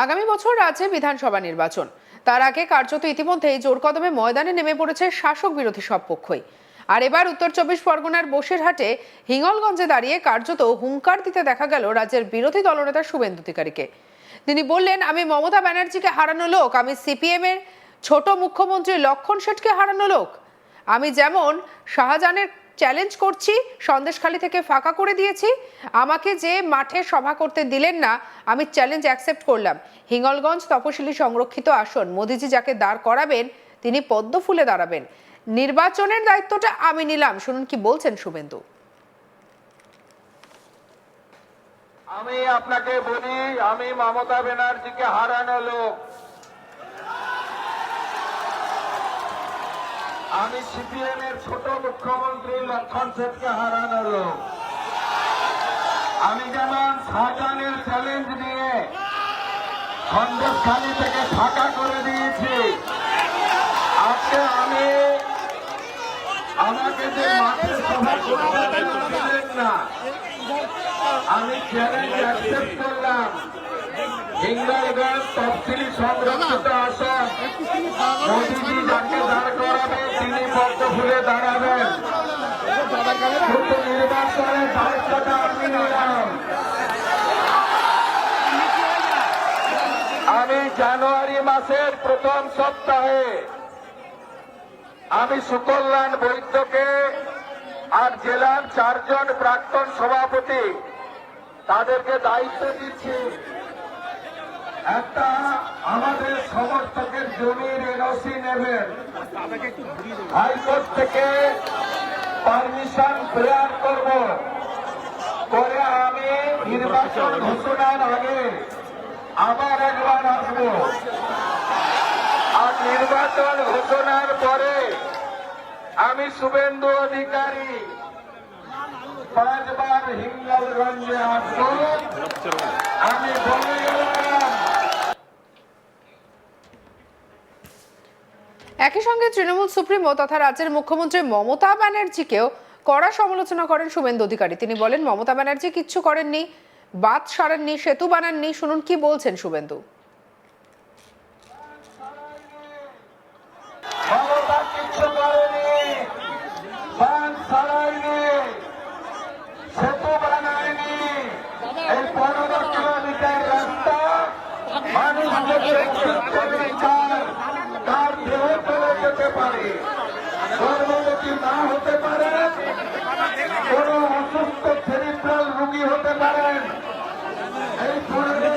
আগামী বছর রাজ্যে বিধানসভা নির্বাচন। তার আগে কার্যত ইতিমধ্যেই জোর কদমে ময়দানে নেমে পড়েছে শাসক বিরোধী সব পক্ষই। আর এবার উত্তর চব্বিশ পরগনার বসিরহাটে হিঙ্গলগঞ্জে দাঁড়িয়ে কার্যত হুঙ্কার দিতে দেখা গেল রাজ্যের বিরোধী দলনেতা শুভেন্দু অধিকারীকে। তিনি বললেন, আমি মমতা ব্যানার্জিকে হারানো লোক, আমি সিপিএম এর ছোট মুখ্যমন্ত্রী লক্ষণ শেঠকে হারানো লোক। আমি যেমন শাহজাহানের চ্যালেঞ্জ করছি, সন্দেশখালী থেকে ফাঁকা করে দিয়েছি, আমাকে যে মাঠে সভা করতে দিলেন না, আমি চ্যালেঞ্জ অ্যাকসেপ্ট করলাম। হিঙ্গলগঞ্জ তপশিলি সংরক্ষিত আসন, মোদিজি যাকে দাঁড় করাবেন তিনি পদ্ম ফুলে দাঁড়াবেন। নির্বাচনের দায়িত্বটা আমি নিলাম। শুনুন কি বলছেন শুভেন্দু। আমি আপনাকে বলি, আমি মমতা ব্যানার্জিকে হারানো লোক, আমি সিপিএম এর ছোট মুখ্যমন্ত্রী লক্ষণ শেঠকে হারানো লোক। আমি যেমন শাহজাহানের চ্যালেঞ্জ নিয়ে সন্দেশখালী থেকে ফাঁকা করে দিয়েছি, আজকে আমাকে যে মাঠে সভা করতে দিলেন না, আমি চ্যালেঞ্জ অ্যাকসেপ্ট করলাম। হিঙ্গলগঞ্জ তফসিলি সংরক্ষিত আসন, মোদিজি যাকে দাঁড় করাবে তিনি পদ্ম ফুলে দাঁড়াবেন। শুধু নির্বাচনের দায়িত্বটা আমি নিলাম। আমি জানুয়ারি মাসের প্রথম সপ্তাহে আমি সুকল্যাণ বৈদ্যকে আর জেলার 4 জন প্রাক্তন সভাপতি তাদেরকে দায়িত্ব দিচ্ছি, একটা আমাদের সমর্থকের জমির এনওসি নেবেন, হাইকোর্ট থেকে পারমিশন প্রেয়ার করব, করে আমি নির্বাচন ঘোষণার আগে আবার একবার আসব, আর নির্বাচন ঘোষণার পরে আমি শুভেন্দু অধিকারী 5 বার হিঙ্গলগঞ্জে আসব। আমি বলে গেলাম। একই সঙ্গে তৃণমূল সুপ্রিমো তথা রাজ্যের মুখ্যমন্ত্রী মমতা ব্যানার্জিকেও কড়া সমালোচনা করেন শুভেন্দু অধিকারী। তিনি বলেন, মমতা ব্যানার্জি কিচ্ছু করেননি, বাঁধ সারেননি, সেতু বানাননি। শুনুন কি বলছেন শুভেন্দু। মমতা কিচ্ছু করেনি, বাঁধ সারায়নি, সেতু বানায়নি। এই 15 কিলোমিটার রাস্তা মানুষ তার দেহ চলে যেতে পারে, গর্ভবতী না হতে পারে, কোন অসুস্থ সেরিব্রাল রোগী হতে পারেন। এই 15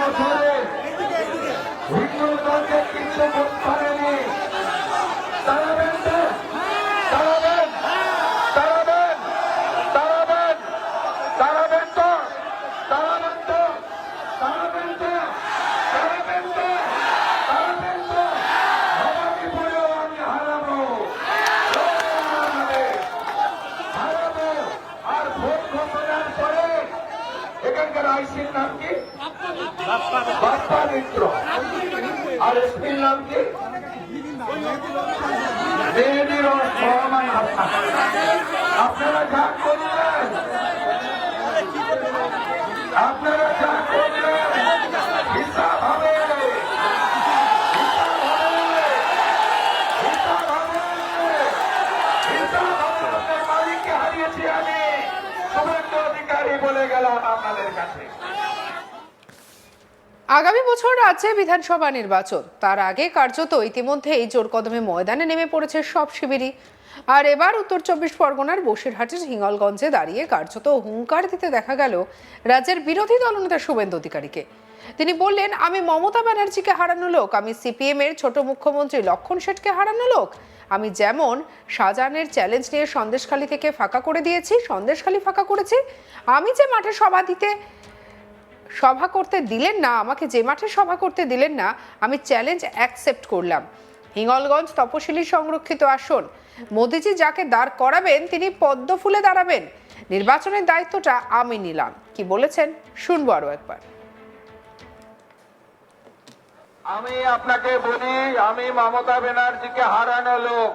বছরে হিন্দুগঞ্জে কিছু করতে পারেনি। দাঁড়াবেন তো, দাঁড়াবেন, দাঁড়াবেন, দাঁড়াবেন, দাঁড়াবেন তো, দাঁড়াবেন তো, দাঁড়াবেন তো, দাঁড়াবেন তো, দাঁড়াবেন তো। আমাকে বলেও আমি হারাবো, হারাবো। আর ভোট ঘোষণার পরে এখানকার আইসির নাম কি? বাপ্পা মিত্র। আর এসপির নাম কি? মেহেদির রহমান হাসান। আপনারা যা করলেন, আপনারা যা করলেন হিসাব হবে, হিসাব হবে, হিসাব হবে। মালিককে হারিয়েছি আমি, শুভেন্দু অধিকারী বলে গেলাম আপনাদের কাছে। আগামী বছর রাজ্যে বিধানসভা নির্বাচন। তার আগে কার্যত ইতিমধ্যেই জোর কদমে ময়দানে নেমে পড়েছে সব শিবিরই। আর এবার উত্তর চব্বিশ পরগনার বসিরহাটের হিঙ্গলগঞ্জে দাঁড়িয়ে কার্যত হুঙ্কার দিতে দেখা গেল রাজ্যের বিরোধী দলনেতা শুভেন্দু অধিকারীকে। তিনি বললেন, আমি মমতা ব্যানার্জিকে হারানো লোক, আমি সিপিএম এর ছোট মুখ্যমন্ত্রী লক্ষণ শেঠকে হারানো লোক। আমি যেমন শাহজাহানের চ্যালেঞ্জ নিয়ে সন্দেশখালী থেকে ফাঁকা করে দিয়েছি, সন্দেশখালী ফাঁকা করেছি, আমি যে মাঠে সভা করতে দিলেন না, আমাকে যে মাঠে সভা করতে দিলেন না, আমি চ্যালেঞ্জ অ্যাকসেপ্ট করলাম। হিঙ্গলগঞ্জ তপশিলি সংরক্ষিত আসন, মোদিজি যাকে দাঁড় করাবেন তিনি পদ্ম ফুলে দাঁড়াবেন। নির্বাচনের দায়িত্বটা আমি নিলাম। কি বলেছেন শুনবো আরো একবার। আমি আপনাকে বলি, আমি মমতা ব্যানার্জিকে হারানো লোক,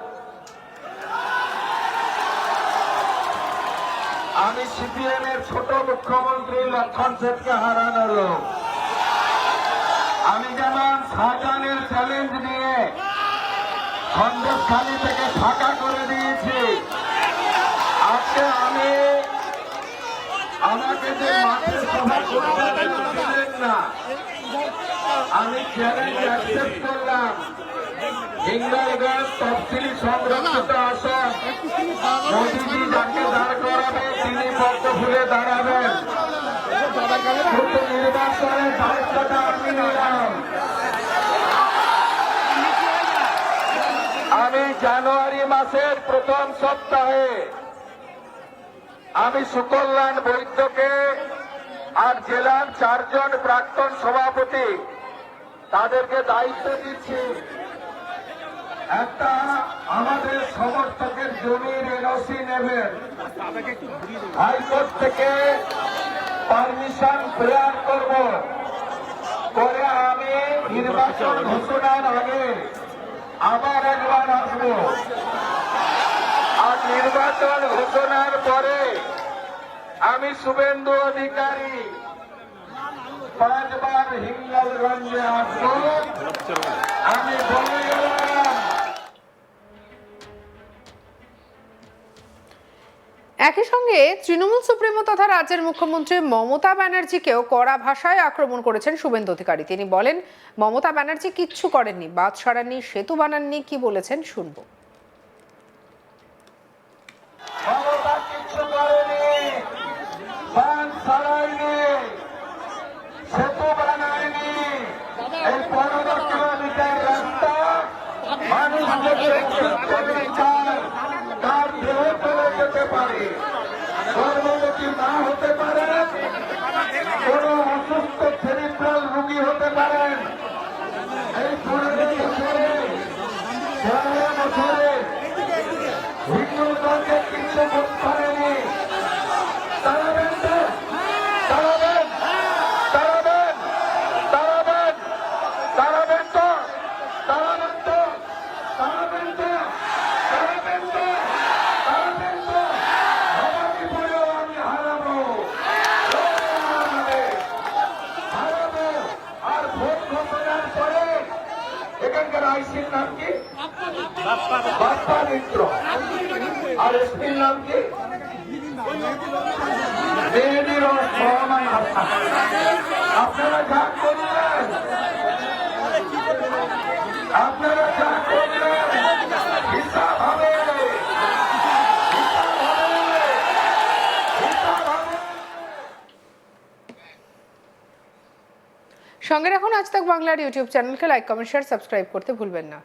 আমি সিপিএম এর ছোট মুখ্যমন্ত্রী লক্ষণ সেনকে হারানো লোক। আমি যেমন শাহজাহানের চ্যালেঞ্জ নিয়ে সন্দেশখালী থেকে ফাঁকা করে দিয়েছি, আজকে আমি আমাকে যে মাঠের সভা করতে দিলেন না, আমি চ্যালেঞ্জ অ্যাকসেপ্ট করলাম। হিঙ্গলগঞ্জ তফসিলি সংরক্ষিত আসন মোদীজি যাকে দাঁড় করাবে তিনি পদ্ম ফুলে দাঁড়াবেন। কিন্তু নির্বাচনের দায়িত্বটা আমি নিলাম। আমি জানুয়ারি মাসের প্রথম সপ্তাহে আমি সুকল্যাণ বৈদ্যকে আর জেলার 4 জন প্রাক্তন সভাপতি তাদেরকে দায়িত্ব দিচ্ছি। একটা আমাদের সমর্থকের জমির এনওসি নেবেন, হাইকোর্ট থেকে পারমিশন প্রেয়ার করব, করে আমি নির্বাচন ঘোষণার আগে আবার একবার আসব। আর নির্বাচন ঘোষণার পরে আমি শুভেন্দু অধিকারী 5 বার হিঙ্গলগঞ্জে আসব। আমি বলে গেলাম। একই সঙ্গে তৃণমূল সুপ্রিমো তথা রাজ্যের মুখ্যমন্ত্রী মমতা ব্যানার্জিকেও কড়া ভাষায় আক্রমণ করেছেন শুভেন্দু অধিকারী। তিনি বলেন, মমতা ব্যানার্জি কিচ্ছু করেননি, বাঁধ সরাননি, সেতু বানাননি। কি বলেছেন শুনবো। মমতা কিচ্ছু করেনি, বাঁধ সরায়নি, সেতু বানায়নি। এই 15 কিলোমিটার রাস্তা মানুষ তার দেহ চলে যেতে পারে, গর্ভবতী না হতে পারে, কোন অসুস্থ সেরিব্রাল রোগী হতে পারেন। এই 15 বছরে হিন্দুগঞ্জে কিছু করতে পারেনি। তারাবেন তো, তারাবেন, তারাবেন, তারাবেন, তারাবেন তো, তারাবেন তো, তারাবেন তো, তারাবেন তো, তারাবেন তো। ভবানীপুরেও আমি হারাবো, হারাবো। আর ভোট ঘোষণার পরে এখানকার আইসির নাম কি? বাপ্পা মিত্র। আর এসপির নাম কি? মেহেদির রহমান হাসান। আপনারা যা করলেন, আপনারা যা করলেন হিসাব হবে, হিসাব হবে। সঙ্গে রাখুন আজ তাক বাংলার ইউটিউব চ্যানেলকে লাইক, কমেন্ট, শেয়ার, সাবস্ক্রাইব করতে ভুলবেন না।